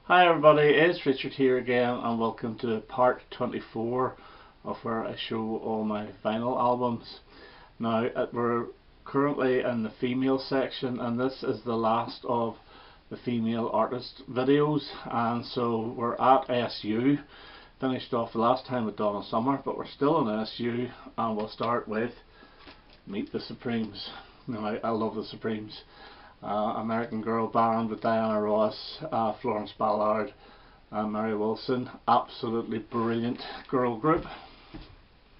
Hi everybody, it's Richard here again and welcome to part 24 of where I show all my vinyl albums. Now we're currently in the female section and this is the last of the female artist videos, and so we're at SU. Finished off the last time with Donna Summer, but we're still in SU and we'll start with Meet the Supremes. Now I love the Supremes. American girl band with Diana Ross, Florence Ballard, Mary Wilson. Absolutely brilliant girl group.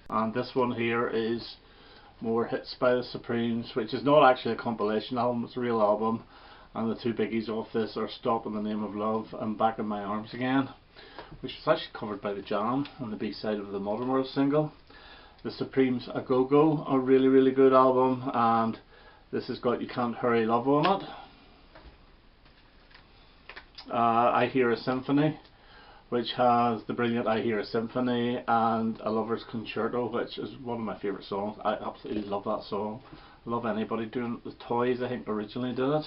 And this one here is More Hits by the Supremes, which is not actually a compilation album, it's a real album. And the two biggies off this are Stop in the Name of Love and Back in My Arms Again, which was actually covered by the Jam on the B-side of the Modern World single. The Supremes A Go Go, a really good album, and this has got You Can't Hurry Love on it. I Hear a Symphony, which has the brilliant I Hear a Symphony and A Lover's Concerto, which is one of my favourite songs. I absolutely love that song. I love anybody doing it. The Toys, I think, originally did it.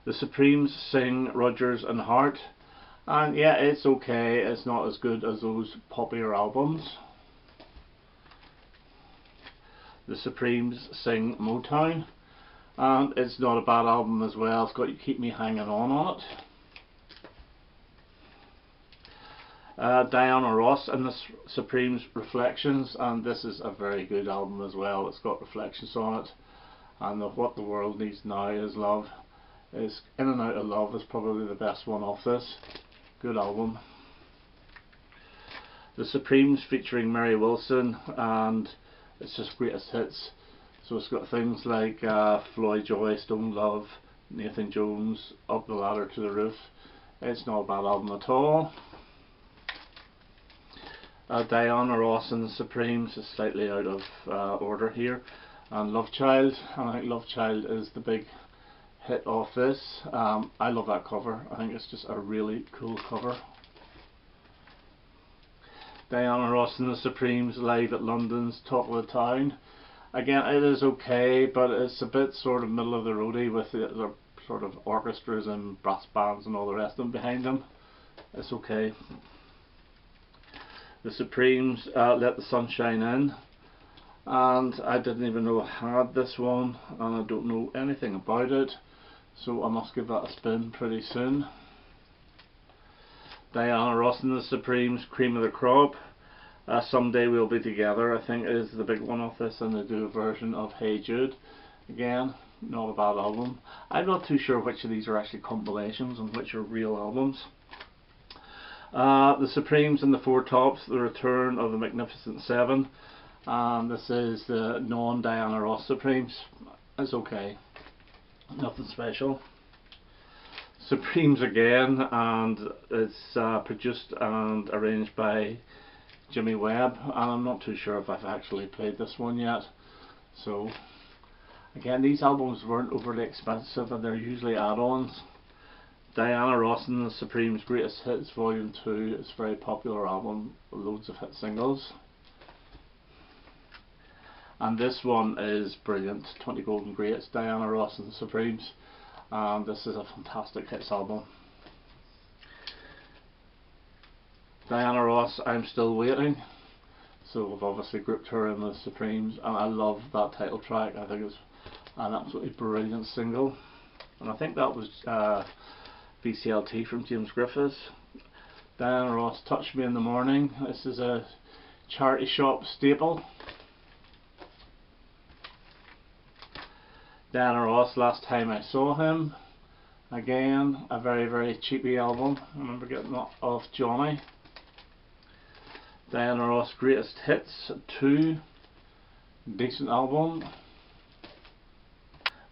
The Supremes sing Rodgers and Hart, and yeah, it's okay. It's not as good as those popular albums. The Supremes sing Motown, and it's not a bad album as well. It's got You Keep Me Hanging On it. Diana Ross and the Supremes Reflections, and this is a very good album as well. It's got reflections on it, and What the World Needs Now Is Love. Is In and Out of Love is probably the best one off this. Good album. The Supremes featuring Mary Wilson, and it's just greatest hits. So it's got things like Floyd Joy, Stone Love, Nathan Jones, Up the Ladder to the Roof. It's not a bad album at all. Diana Ross and the Supremes is slightly out of order here. And Love Child, and I think Love Child is the big hit off this. I love that cover. I think it's just a really cool cover. Diana Ross and the Supremes live at London's Talk of the Town. Again, it is okay, but it's a bit sort of middle of the roadie with the sort of orchestras and brass bands and all the rest of them behind them. It's okay. The Supremes Let the Sun Shine In, and I didn't even know I had this one, and I don't know anything about it, so I must give that a spin pretty soon. Diana Ross and the Supremes Cream of the Crop. Someday We'll Be Together, I think, is the big one off this, and they do a version of Hey Jude. Again, not a bad album. I'm not too sure which of these are actually compilations and which are real albums. The Supremes and the Four Tops, The Return of the Magnificent Seven, and this is the non-Diana Ross Supremes. It's okay, nothing special. Supremes again, and it's produced and arranged by Jimmy Webb, and I'm not too sure if I've actually played this one yet. So again, these albums weren't overly expensive and they're usually add-ons. Diana Ross and the Supremes Greatest Hits Volume 2 is a very popular album with loads of hit singles. And this one is brilliant, 20 Golden Greats, Diana Ross and the Supremes, and this is a fantastic hits album. Diana Ross, I'm Still Waiting. So we've obviously grouped her in the Supremes, and I love that title track. I think it's an absolutely brilliant single, and I think that was BCLT from James Griffiths. Diana Ross, Touch Me in the Morning. This is a charity shop staple. Diana Ross, Last Time I Saw Him. Again, a very cheapy album. I remember getting that off Johnny. Diana Ross Greatest Hits 2, decent album.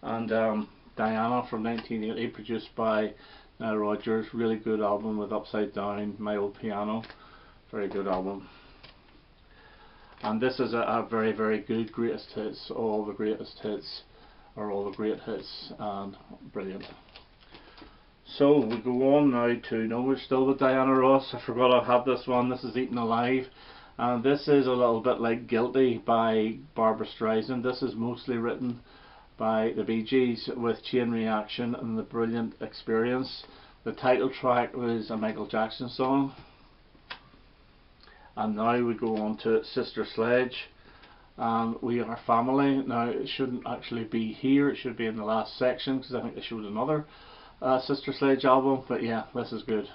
And Diana from 1980, produced by Nile Rodgers, really good album with Upside Down, My Old Piano, very good album. And this is a very good greatest hits, all the greatest hits, or all the great hits, and brilliant. So we go on now to, no, we're still with Diana Ross. I forgot I had this one. This is Eaten Alive, and this is a little bit like Guilty by Barbra Streisand. This is mostly written by the Bee Gees with Chain Reaction and the Brilliant Experience. The title track was a Michael Jackson song. And now we go on to Sister Sledge and We Are Family. Now it shouldn't actually be here, it should be in the last section because I think they showed another Sister Sledge album, but yeah, this is good.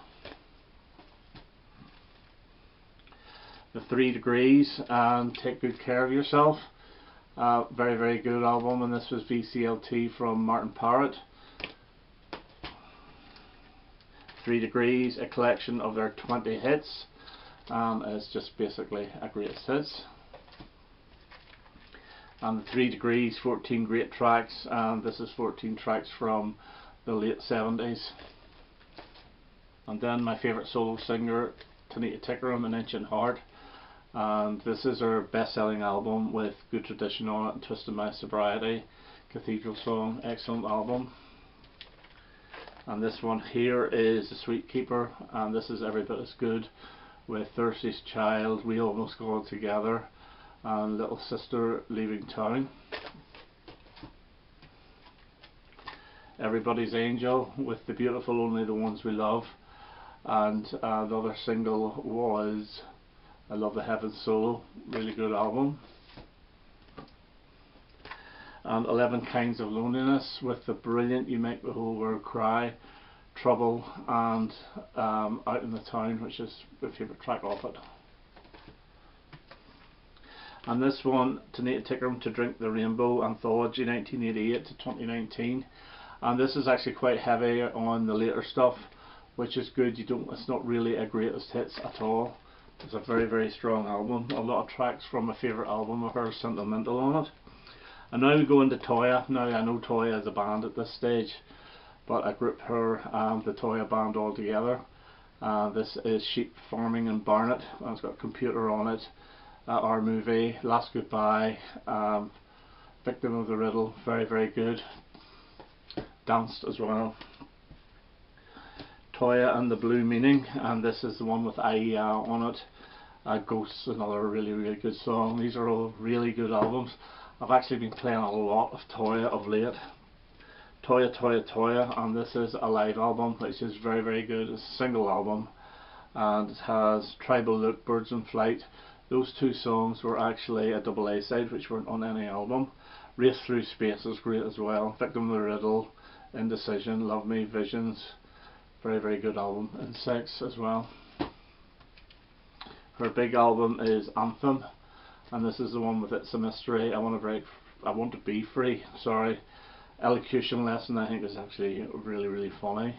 The 3 Degrees and Take Good Care of Yourself. Very, very good album, and this was VCLT from Martin Parrott. 3 Degrees, a collection of their 20 hits, and it's just basically a greatest hits. And the 3 Degrees, 14 great tracks, and this is 14 tracks from the late 70s. And then my favourite solo singer, Tanita Tikaram, An Inch and Heart. And this is her best-selling album with Good Tradition on it, and Twisted My Sobriety, Cathedral Song, excellent album. And this one here is The Sweet Keeper, and this is every bit as good with Thursday's Child, We Almost Got It Together, and Little Sister Leaving Town. Everybody's Angel with The Beautiful Only the Ones We Love, and the other single was I Love the Heaven Solo, really good album. And 11 Kinds of Loneliness with the brilliant You Make the Whole World Cry, Trouble, and Out in the Town, which is my favourite track off it. And this one, Tanita Tikaram, To Drink the Rainbow, Anthology 1988 to 2019. And this is actually quite heavy on the later stuff, which is good. It's not really a greatest hits at all. It's a very, very strong album. A lot of tracks from my favourite album of hers, Sentimental, on it. And now we go into Toya. Now I know Toya is a band at this stage, but I group her and the Toya band all together. This is Sheep Farming in Barnet, and it's got a computer on it. Our Movie, Last Goodbye, Victim of the Riddle, very, very good. Danced as well. Toya and the Blue Meaning, and this is the one with IEA on it. Ghosts, another really, really good song. These are all really good albums. I've actually been playing a lot of Toya of late. Toya, Toya, Toya, and this is a live album which is very, very good. It's a single album, and it has Tribal Look, Birds in Flight. Those two songs were actually a double A side which weren't on any album. Race Through Space is great as well. Victim of the Riddle, Indecision, Love Me, Visions. Very, very good album. And Sex as well. Her big album is Anthem, and this is the one with It's a Mystery, I Want to Be Free, sorry. Elocution Lesson, I think, is actually really, really funny.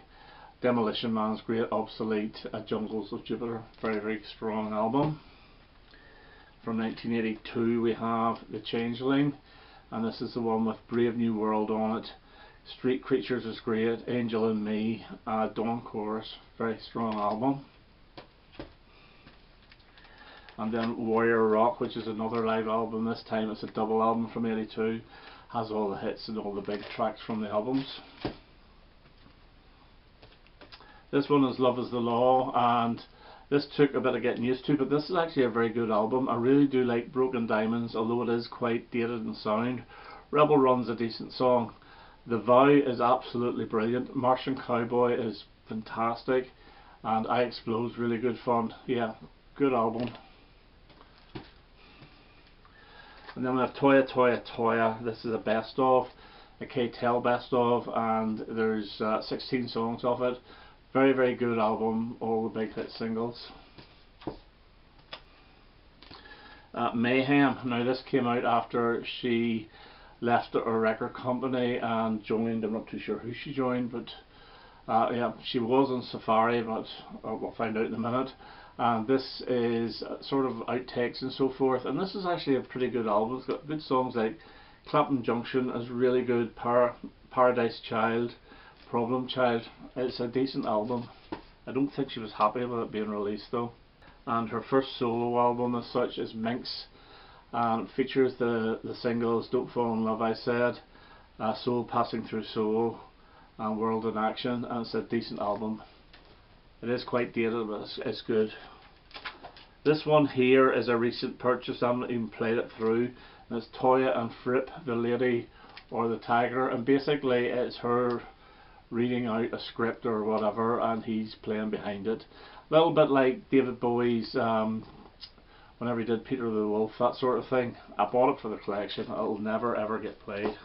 Demolition Man's great, Obsolete, Jungles of Jupiter, very, very strong album. From 1982 we have The Changeling, and this is the one with Brave New World on it. Street Creatures is great, Angel and Me, Dawn Chorus, very strong album. And then Warrior Rock, which is another live album. This time it's a double album from 82, has all the hits and all the big tracks from the albums. This one is Love is the Law, and this took a bit of getting used to, but this is actually a very good album. I really do like Broken Diamonds, although it is quite dated in sound. Rebel Run's a decent song. The Vow is absolutely brilliant. Martian Cowboy is fantastic, and I Explode's really good fun. Yeah, good album. And then we have Toya, Toya, Toya. This is a best of, a K-Tel best of, and there's 16 songs of it. Very, very good album, all the big hit singles. Mayhem. Now this came out after she left her record company and joined, I'm not too sure who she joined, but yeah, she was on Safari, but we'll find out in a minute. And this is sort of outtakes and so forth, and this is actually a pretty good album. It's got good songs like Clapham Junction is really good, Paradise Child, Problem Child. It's a decent album. I don't think she was happy with it being released though. And her first solo album as such is Minx, and it features the singles Don't Fall in Love I Said, Soul Passing Through Soul, and World in Action, and it's a decent album. It is quite dated, but it's good. This one here is a recent purchase. I haven't even played it through, and it's Toya and Fripp, The Lady or the Tiger, and basically it's her reading out a script or whatever, and he's playing behind it. A little bit like David Bowie's whenever he did Peter the Wolf, that sort of thing. I bought it for the collection. It'll never ever get played.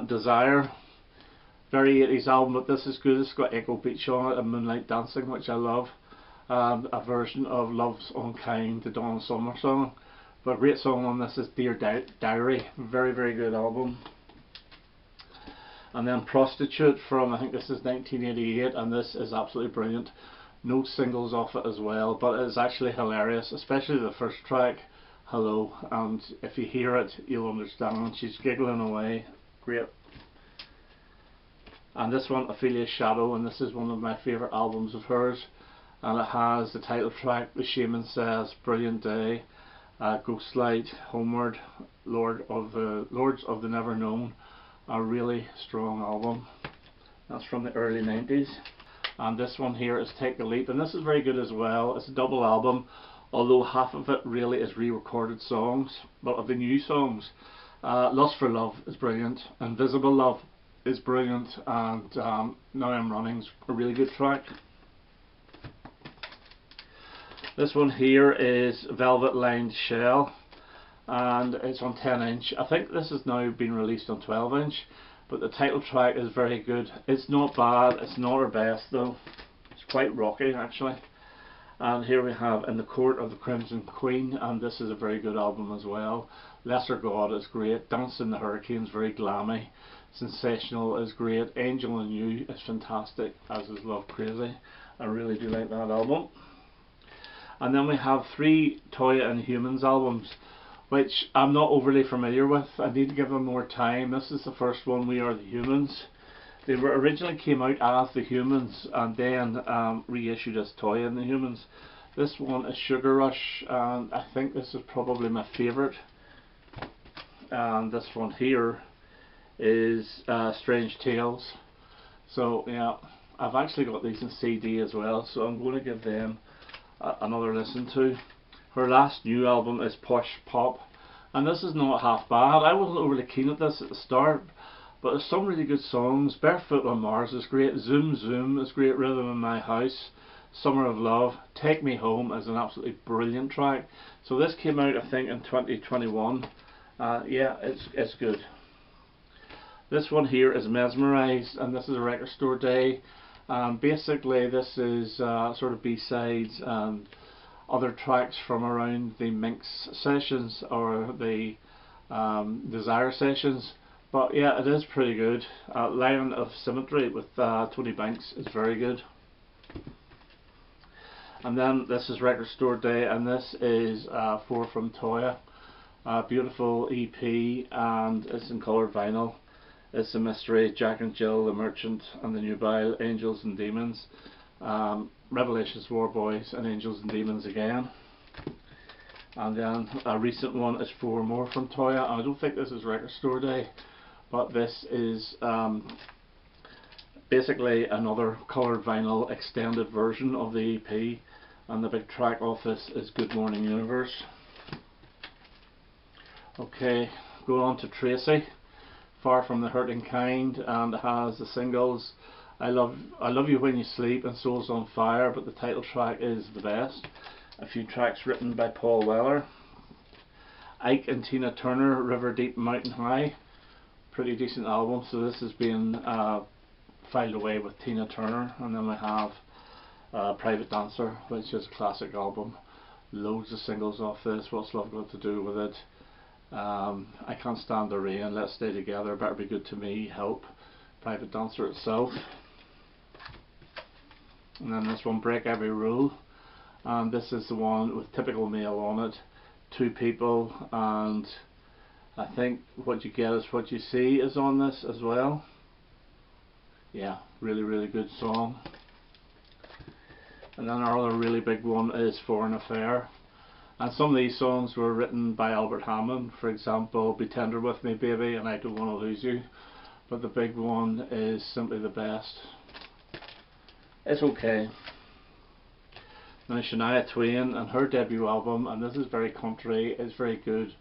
Desire, very 80s album, but this is good. It's got Echo Beach on it and Moonlight Dancing, which I love. A version of Love's Unkind, the Donna Summer song. But a great song on this is Dear Diary. Very, very good album. And then Prostitute from, I think this is 1988, and this is absolutely brilliant. No singles off it as well, but it's actually hilarious, especially the first track, Hello, and if you hear it you'll understand. She's giggling away. Great. And this one, Ophelia's Shadow, and this is one of my favourite albums of hers, and it has the title track, The Shaman Says, Brilliant Day, Ghostlight, Homeward, Lords of the Never Known. A really strong album. That's from the early 90s. And this one here is Take a Leap, and this is very good as well. It's a double album, although half of it really is re-recorded songs, but of the new songs. Lust for Love is brilliant, Invisible Love is brilliant, and Now I'm Running's a really good track. This one here is Velvet Lined Shell, and it's on 10-inch. I think this has now been released on 12-inch, but the title track is very good. It's not bad, it's not her best though. It's quite rocky actually. And here we have In the Court of the Crimson Queen, and this is a very good album as well. Lesser God is great, Dance in the Hurricanes, very glammy. Sensational is great, Angel and You is fantastic, as is Love Crazy. I really do like that album. And then we have 3 Toya and Humans albums, which I'm not overly familiar with. I need to give them more time. This is the first one, We Are the Humans. They were originally came out as the Humans and then reissued as Toya and the Humans. This one is Sugar Rush, and I think this is probably my favourite. And this one here is Strange Tales. So yeah, I've actually got these in CD as well, so I'm going to give them another listen to. Her last new album is Push Pop, and this is not half bad. I wasn't overly keen at this at the start, but there's some really good songs. Barefoot on Mars is great, Zoom Zoom is great, Rhythm in My House, Summer of Love, Take Me Home is an absolutely brilliant track. So this came out I think in 2021. Yeah, it's good. This one here is Mesmerized, and this is a Record Store Day. Basically this is sort of B-sides and other tracks from around the Minx sessions or the Desire sessions. But yeah, it is pretty good. Lion of Symmetry with Tony Banks is very good. And then this is Record Store Day, and this is 4 from Toya. Beautiful EP, and it's in coloured vinyl. It's a mystery, Jack and Jill, The Merchant and the Nubile, Angels and Demons, Revelations, War Boys, and Angels and Demons again. And then a recent one is 4 more from Toya. I don't think this is Record Store Day, but this is basically another coloured vinyl extended version of the EP, and the big track off this is Good Morning Universe. Okay, go on to Tracy, Far From the Hurting Kind, and it has the singles I Love You When You Sleep and Souls on Fire, but the title track is the best. A few tracks written by Paul Weller. Ike and Tina Turner, River Deep Mountain High, pretty decent album. So this has been filed away with Tina Turner. And then we have Private Dancer, which is a classic album. Loads of singles off this. What's Love Got to Do with It? I Can't Stand the Rain, Let's Stay Together, Better Be Good to Me, Help, Private Dancer itself. And then this one, Break Every Rule, and this is the one with Typical Male on it. 2 people, and I think What You Get Is What You See is on this as well. Yeah, really really good song. And then our other really big one is Foreign Affair. And some of these songs were written by Albert Hammond, for example, Be Tender With Me Baby and I Don't Want to Lose You. But the big one is Simply the Best. It's okay. Now Shania Twain and her debut album, and this is very country, it's very good.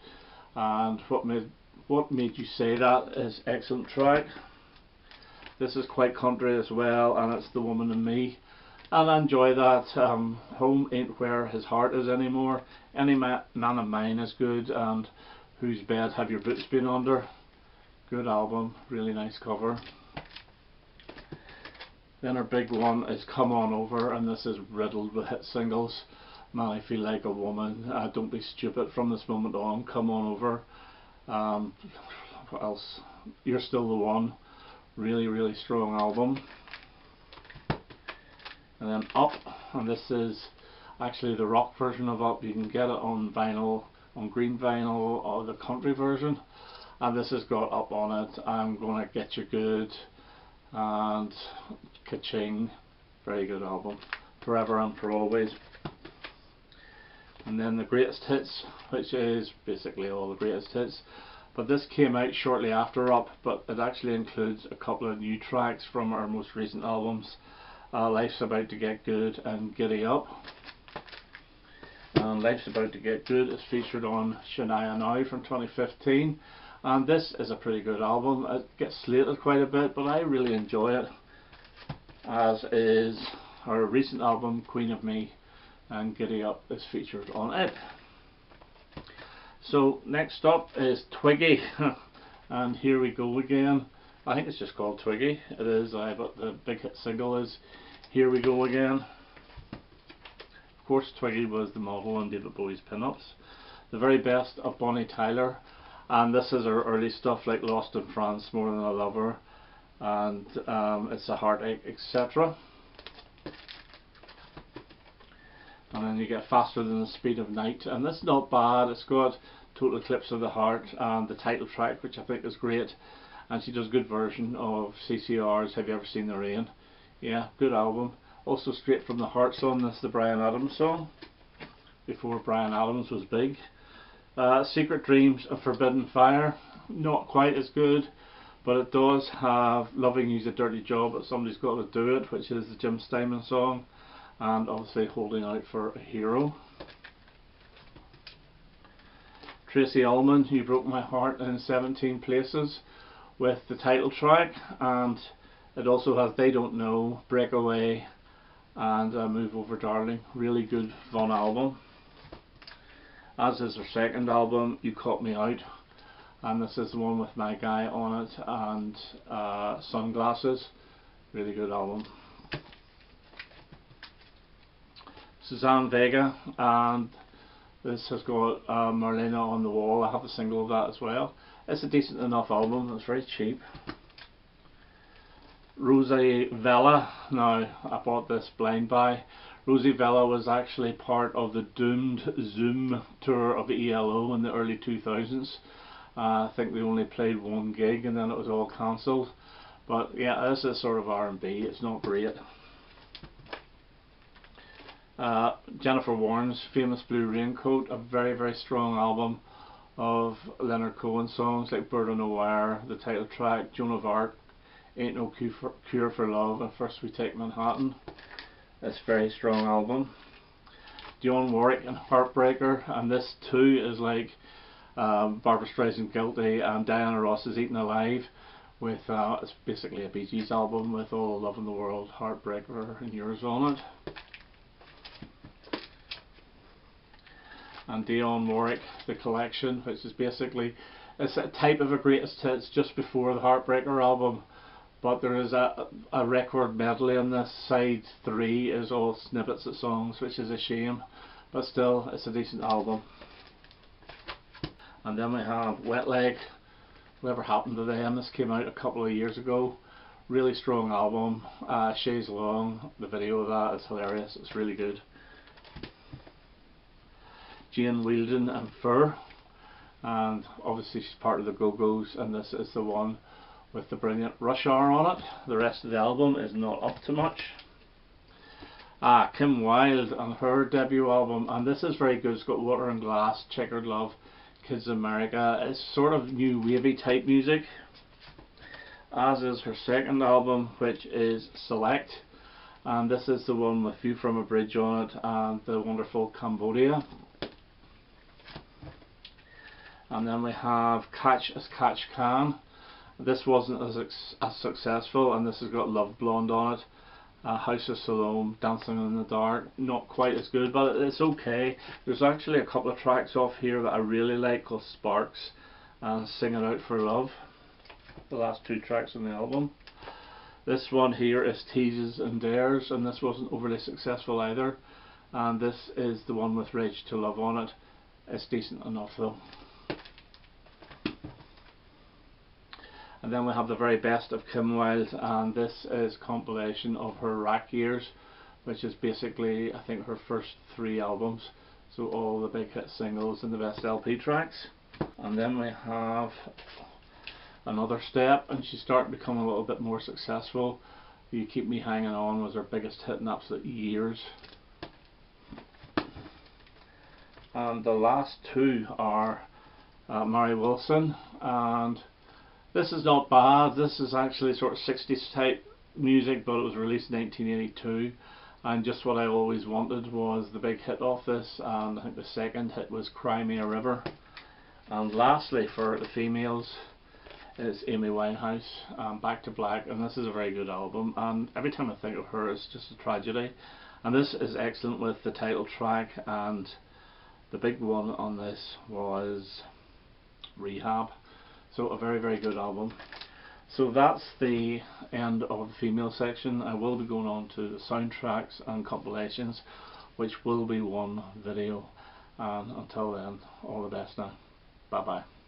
And What Made You Say That is excellent track. This is quite country as well, and it's The Woman in Me. And I enjoy that. Home Ain't Where His Heart Is Anymore. Any Man of Mine is good, and Whose Bed Have Your Boots Been Under? Good album, really nice cover. Then our big one is Come On Over, and this is riddled with hit singles. Man, I Feel Like a Woman, Don't Be Stupid, From This Moment On, Come On Over. What else? You're Still the One. Really, really strong album. And then Up, and this is actually the rock version of Up. You can get it on vinyl, on green vinyl, or the country version. And this has got Up on it. I'm Gonna Get You Good, and Ka-Ching. Very good album. Forever and For Always. And then the greatest hits, which is basically all the greatest hits. But this came out shortly after Up, but it actually includes a couple of new tracks from our most recent albums. Life's About to Get Good and Giddy Up. And Life's About to Get Good is featured on Shania Now from 2015. And this is a pretty good album. It gets slated quite a bit, but I really enjoy it. As is our recent album, Queen of Me, and Giddy Up is featured on it. So next up is Twiggy, and Here We Go Again. I think it's just called Twiggy. It is, but the big hit single is Here We Go Again. Of course, Twiggy was the model in David Bowie's Pin-Ups. The Very Best of Bonnie Tyler, and this is her early stuff like Lost in France, More Than a Lover, and It's a Heartache, etc. And then you get Faster Than the Speed of Night, and this is not bad. It's got Total Eclipse of the Heart and the title track, which I think is great, and she does a good version of CCR's Have You Ever Seen the Rain. Yeah, good album. Also Straight From the Heart song, this is the Bryan Adams song, before Bryan Adams was big. Secret Dreams of Forbidden Fire, not quite as good, but it does have Loving You's a Dirty Job, but Somebody's Got to Do It, which is the Jim Steinman song, and obviously Holding Out for a Hero. Tracy Ullman, You Broke My Heart in 17 Places, with the title track, and it also has They Don't Know, Breakaway, and Move Over Darling. Really good, fun album. As is her second album, You Caught Me Out, and this is the one with My Guy on it, and Sunglasses. Really good album. Suzanne Vega, and this has got Marlena on the Wall. I have a single of that as well. It's a decent enough album. It's very cheap. Rosie Vela. Now, I bought this blind buy. Rosie Vela was actually part of the doomed Zoom tour of the ELO in the early 2000s. I think they only played one gig and then it was all cancelled. But yeah, this is sort of R&B. It's not great. Jennifer Warren's Famous Blue Raincoat, a very, very strong album of Leonard Cohen songs like Bird on a Wire, the title track, Joan of Arc, Ain't No Cure for Love, and First We Take Manhattan. It's a very strong album. Dionne Warwick and Heartbreaker, and this too is like Barbra Streisand Guilty and Diana Ross's Eaten Alive, with it's basically a Bee Gees album with All the Love in the World, Heartbreaker and Yours on it. And Dionne Warwick, The Collection, which is basically, it's a type of a greatest hits just before the Heartbreaker album, but there is a record medley on this. Side 3 is all snippets of songs, which is a shame, but still it's a decent album. And then we have Wet Leg, Whatever Happened to Them. This came out a couple of years ago. Really strong album. Chaise Long, the video of that is hilarious. It's really good. Jane Wielden and Fur, and obviously she's part of the Go-Go's, and this is the one with the brilliant Rush Hour on it. The rest of the album is not up to much. Kim Wilde and her debut album, and this is very good. It's got Water and Glass, Checkered Love, Kids of America. It's sort of new wavy type music, as is her second album, which is Select, and this is the one with View from a Bridge on it and the wonderful Cambodia. And then we have Catch as Catch Can, This wasn't as successful, and this has got Love Blonde on it. House of Salome, Dancing in the Dark, not quite as good, but it's okay. There's actually a couple of tracks off here that I really like called Sparks and Sing It Out for Love, the last 2 tracks on the album. This one here is Teases and Dares, and this wasn't overly successful either. And this is the one with Rage to Love on it. It's decent enough though. And then we have the very best of Kim Wilde, and this is compilation of her Rack years, which is basically I think her first 3 albums, so all the big hit singles and the best LP tracks. And then we have Another Step, and she's starting to become a little bit more successful. You Keep Me Hanging On was her biggest hit in absolute years. And the last 2 are Mary Wilson, and this is not bad. This is actually sort of 60s type music, but it was released in 1982, and just what I always wanted was the big hit off this, and I think the second hit was Cry Me a River. And lastly, for the females, is Amy Winehouse, Back to Black, and this is a very good album, and every time I think of her it's just a tragedy. And this is excellent with the title track, and the big one on this was Rehab. So a very, very good album. So that's the end of the female section. I will be going on to the soundtracks and compilations, which will be one video. And until then, all the best now. Bye bye.